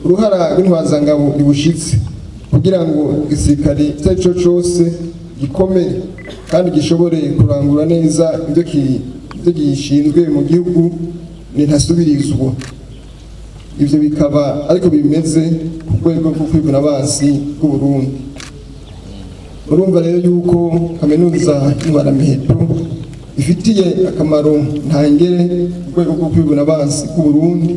uruhara rw'intwazangabo ribushitse kugira ngo igisirikare icyo cyose gikomere kandi gishobore kurangura neza ibyo gishinzwe mu gihugu ntasubirizwa. Ibyo bikaba ariko bimeze ku rwego rwo kwivuna abansi bw'u Burundi. Urumva rero yuko kaminuza y'Intwaramiheto ifitiye akamaro ntangere ku rwego rwo kwivuna abansi bw'u Burundi,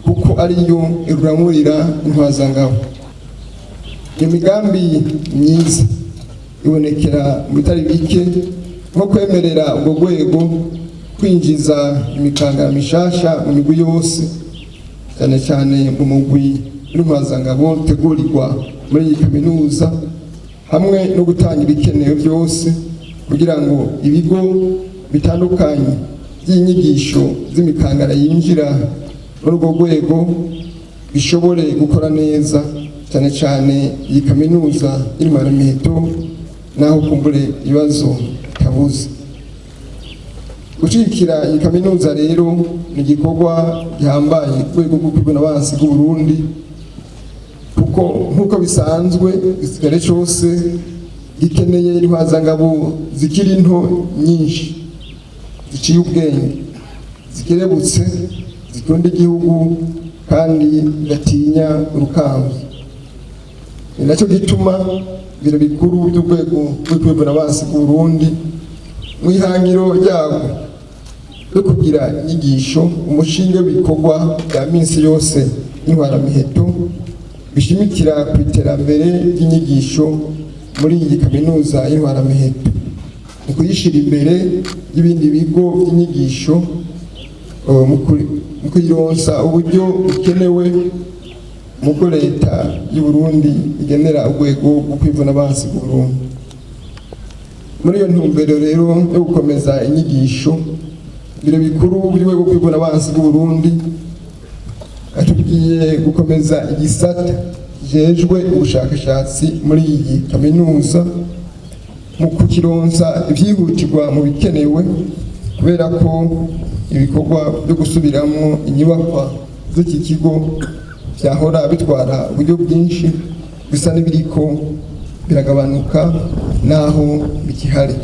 kuko ariyo iruramurira intwazangabo. Iyo migambi myiza ibonekera mu bitari bike nko kwemerera ubwo rwego kwinjiza imikangara mishasha mu migwi yose, cyane cyane mu mugwi w'intwazangabo utegurirwa muri iyi kaminuza, hamwe no gutanga ibikenewe byose kugira ngo ibigo bitandukanye by'inyigisho z'imikangara yinjira muri urwo rwego bishobore gukora neza, cyane cyane iyi kaminuza y'Intwaramiheto naho kumbure ibibazo tabuze. Gushigikira iyi kaminuza rero ni igikorwa gihambaye ku rwego rwo kwivuna abansi bw'u Burundi, kuko nk'uko bisanzwe igisirikare cyose gikeneye intwazangabo zikiri nto nyinshi, ziciye ubwenge, zikerebutse, zikunda igihugu kandi gatinya urukamba. Ni nacyo gituma ibiro bikuru by'urwego rwo kwivuna abansi bw'u Burundi mu ihangiro ryabo yo kugira inyigisho umushinga w'ibikorwa bya minsi yose y'Intwaramiheto bishimikira ku iterambere ry'inyigisho muri iyi kaminuza y'Intwaramiheto, mu kuyishyira imbere y'ibindi bigo by'inyigisho, mu kuyironsa uburyo bukenewe muko leta y'u Burundi igenera urwego rwo kwivuna abansi bw'u Burundi. Muri iyo ntumbero rero yo gukomeza inyigisho, ibiro bikuru by'urwego rwo kwivuna abansi bw'u Burundi tugiye gukomeza igisata kijejwe ubushakashatsi muri iyi kaminuza mu kukironsa ibyihutirwa mu bikenewe, kubera ko ibikorwa byo gusubiramo inyubakwa z'iki kigo byahora bitwara uburyo bwinshi bisa n'ibiriko biragabanuka naho bikihari.